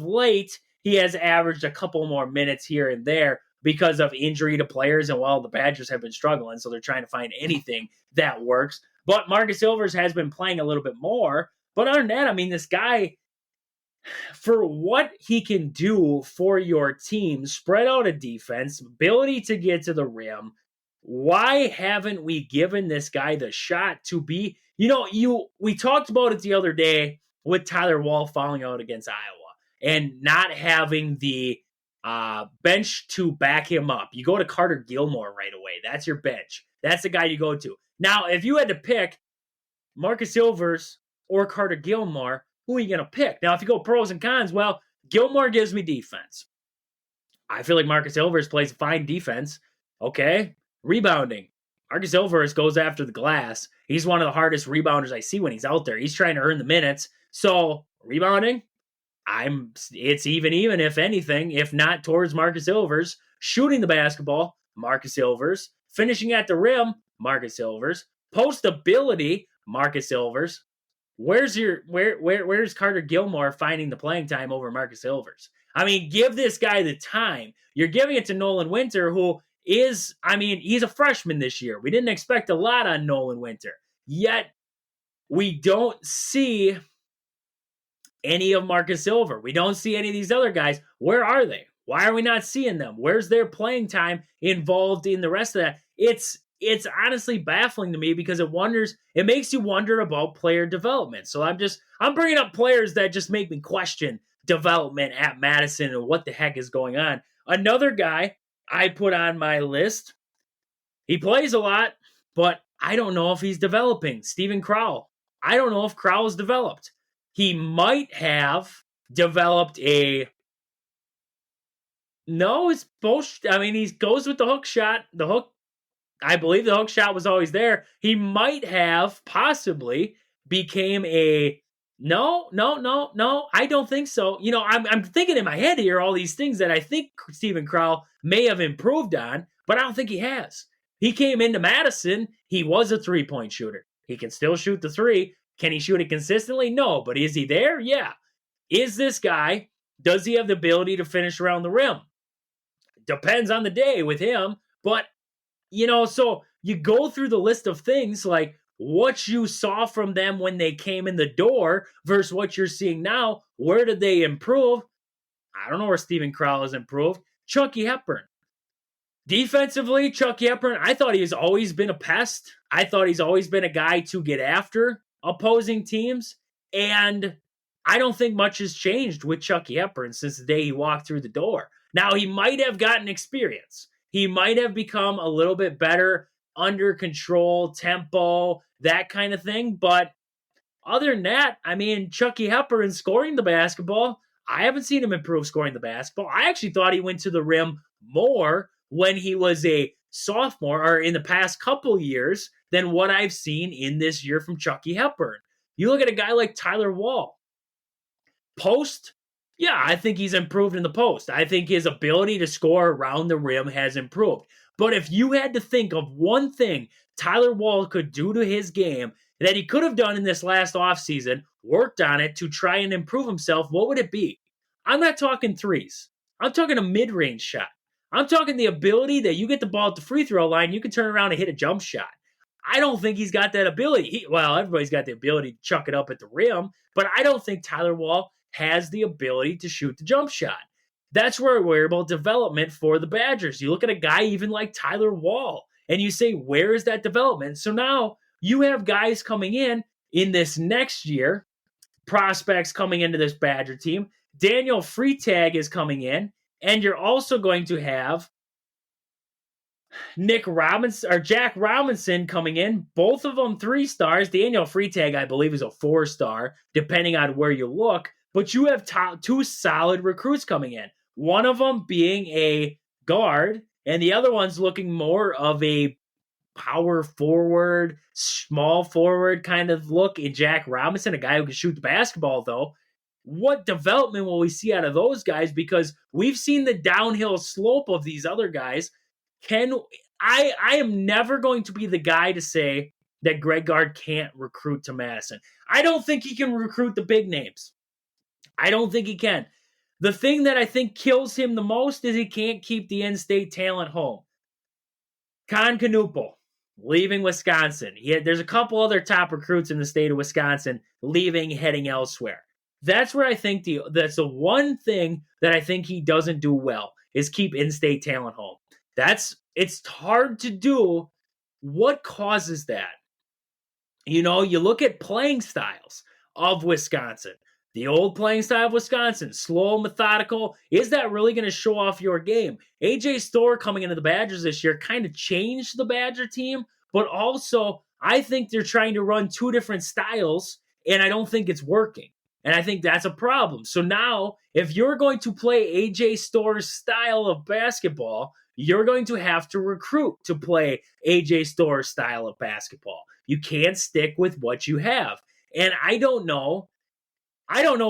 Speaker 1: late, he has averaged a couple more minutes here and there because of injury to players. And the Badgers have been struggling, so they're trying to find anything that works. But Marcus Ilvers has been playing a little bit more. But other than that, I mean, this guy, for what he can do for your team, spread out a defense, ability to get to the rim, why haven't we given this guy the shot to be, we talked about it the other day with Tyler Wall falling out against Iowa and not having the bench to back him up. You go to Carter Gilmore right away. That's your bench. That's the guy you go to. Now, if you had to pick Marcus Ilvers or Carter Gilmore, who are you going to pick? Now, if you go pros and cons, well, Gilmore gives me defense. I feel like Marcus Ilvers plays fine defense. Okay. Rebounding. Marcus Ilvers goes after the glass. He's one of the hardest rebounders I see when he's out there. He's trying to earn the minutes. So, rebounding, it's even, if anything, if not towards Marcus Ilvers. Shooting the basketball, Marcus Ilvers. Finishing at the rim, Marcus Ilvers. Post ability, Marcus Ilvers. Where's Carter Gilmore finding the playing time over Marcus Ilvers? I mean, give this guy the time. You're giving it to Nolan Winter, who is, he's a freshman this year. We didn't expect a lot on Nolan Winter. Yet, we don't see any of Marcus Ilvers. We don't see any of these other guys. Where are they? Why are we not seeing them? Where's their playing time involved in the rest of that? It's honestly baffling to me because it makes you wonder about player development. So I'm bringing up players that just make me question development at Madison and what the heck is going on. Another guy I put on my list, he plays a lot, but I don't know if he's developing. Steven Crowl. I don't know if Crowell's developed. He might have developed he goes with the hook shot. I believe the hook shot was always there. He might have possibly became no, I don't think so. I'm thinking in my head here all these things that I think Steven Crowl may have improved on, but I don't think he has. He came into Madison, he was a three-point shooter. He can still shoot the three. Can he shoot it consistently? No, but is he there? Yeah. Is this guy, does he have the ability to finish around the rim? Depends on the day with him, but so you go through the list of things like what you saw from them when they came in the door versus what you're seeing now. Where did they improve? I don't know where Steven Crowl has improved. Chucky Hepburn. Defensively, Chucky Hepburn, I thought he's always been a pest. I thought he's always been a guy to get after opposing teams. And I don't think much has changed with Chucky Hepburn since the day he walked through the door. Now, he might have gotten experience. He might have become a little bit better under control, tempo, that kind of thing. But other than that, Chucky Hepburn scoring the basketball, I haven't seen him improve scoring the basketball. I actually thought he went to the rim more when he was a sophomore or in the past couple years than what I've seen in this year from Chucky Hepburn. You look at a guy like Tyler Wall. Post, yeah, I think he's improved in the post. I think his ability to score around the rim has improved. But if you had to think of one thing Tyler Wall could do to his game that he could have done in this last offseason, worked on it to try and improve himself, what would it be? I'm not talking threes. I'm talking a mid-range shot. I'm talking the ability that you get the ball at the free throw line, you can turn around and hit a jump shot. I don't think he's got that ability. Everybody's got the ability to chuck it up at the rim, but I don't think Tyler Wall has the ability to shoot the jump shot. That's where I worry about development for the Badgers. You look at a guy even like Tyler Wall, and you say, where is that development? So now you have guys coming in this next year, prospects coming into this Badger team. Daniel Freitag is coming in, and you're also going to have Nick Robinson or Jack Robinson coming in. Both of them 3 stars. Daniel Freitag, I believe, is a 4-star, depending on where you look. But you have 2 solid recruits coming in. One of them being a guard, and the other one's looking more of a power forward, small forward kind of look in Jack Robinson, a guy who can shoot the basketball, though. What development will we see out of those guys? Because we've seen the downhill slope of these other guys. I am never going to be the guy to say that Greg Gard can't recruit to Madison. I don't think he can recruit the big names. I don't think he can. The thing that I think kills him the most is he can't keep the in-state talent home. Con Knuppel, leaving Wisconsin. There's a couple other top recruits in the state of Wisconsin leaving, heading elsewhere. That's where I think that's the one thing that I think he doesn't do well is keep in-state talent home. It's hard to do. What causes that? You look at playing styles of Wisconsin. The old playing style of Wisconsin, slow, methodical. Is that really going to show off your game? AJ Storr coming into the Badgers this year kind of changed the Badger team, but also I think they're trying to run 2 different styles, and I don't think it's working. And I think that's a problem. So now, if you're going to play AJ Storr's style of basketball, you're going to have to recruit to play AJ Storr's style of basketball. You can't stick with what you have. And I don't know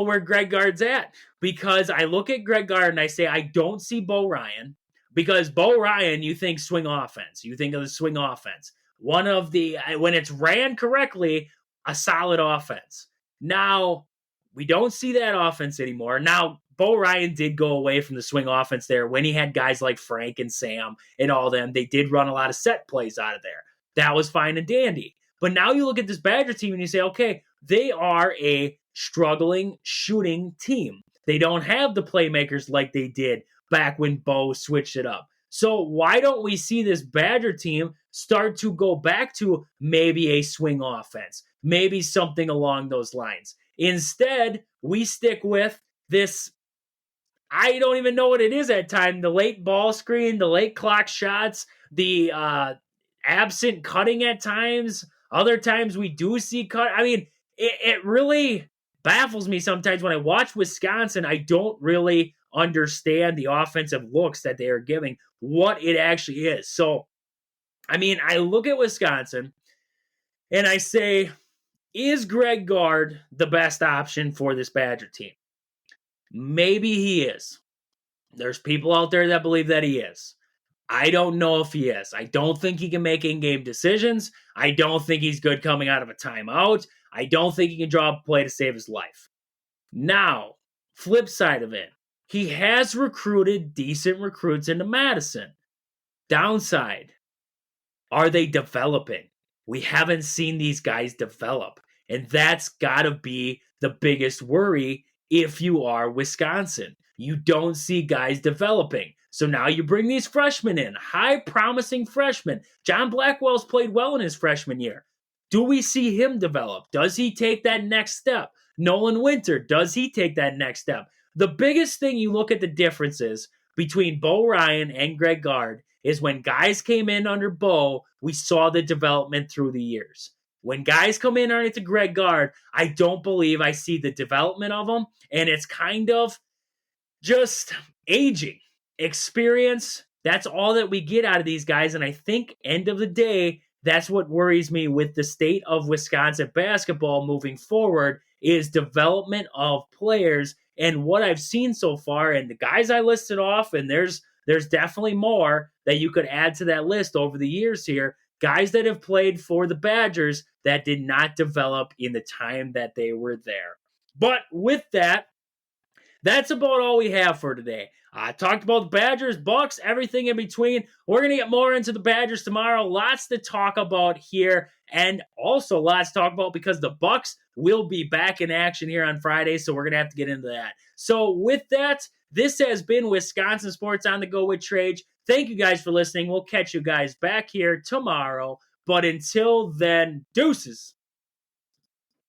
Speaker 1: where Greg Gard's at, because I look at Greg Gard and I say, I don't see Bo Ryan, because Bo Ryan, you think swing offense. You think of the swing offense. One of the, when it's ran correctly, a solid offense. Now, we don't see that offense anymore. Now, Bo Ryan did go away from the swing offense there when he had guys like Frank and Sam and all them. They did run a lot of set plays out of there. That was fine and dandy. But now you look at this Badger team and you say, okay, they are a struggling shooting team. They don't have the playmakers like they did back when Bo switched it up. So why don't we see this Badger team start to go back to maybe a swing offense, maybe something along those lines? Instead, we stick with this, I don't even know what it is at time, the late ball screen, the late clock shots, the absent cutting at times. Other times we do see cut. I mean, it really baffles me sometimes when I watch Wisconsin. I don't really understand the offensive looks that they are giving, what it actually is. So, I mean, I look at Wisconsin and I say, is Greg Gard the best option for this Badger team? Maybe he is. There's people out there that believe that he is. I don't know if he is. I don't think he can make in-game decisions. I don't think he's good coming out of a timeout. I don't think he can draw a play to save his life. Now, flip side of it, he has recruited decent recruits into Madison. Downside, are they developing? We haven't seen these guys develop. And that's got to be the biggest worry if you are Wisconsin. You don't see guys developing. So now you bring these freshmen in, high promising freshmen. John Blackwell's played well in his freshman year. Do we see him develop? Does he take that next step? Nolan Winter, does he take that next step? The biggest thing you look at the differences between Bo Ryan and Greg Gard is when guys came in under Bo, we saw the development through the years. When guys come in underneath Greg Gard, I don't believe I see the development of them, and it's kind of just aging. Experience, that's all that we get out of these guys, and I think end of the day, that's what worries me with the state of Wisconsin basketball moving forward is development of players. And what I've seen so far, and the guys I listed off, and there's definitely more that you could add to that list over the years here, guys that have played for the Badgers that did not develop in the time that they were there. But with that, that's about all we have for today. I talked about the Badgers, Bucks, everything in between. We're going to get more into the Badgers tomorrow. Lots to talk about here, and also lots to talk about because the Bucks will be back in action here on Friday, so we're going to have to get into that. So with that, This has been Wisconsin Sports on the Go with Trage. Thank you guys for listening. We'll catch you guys back here tomorrow. But until then, deuces.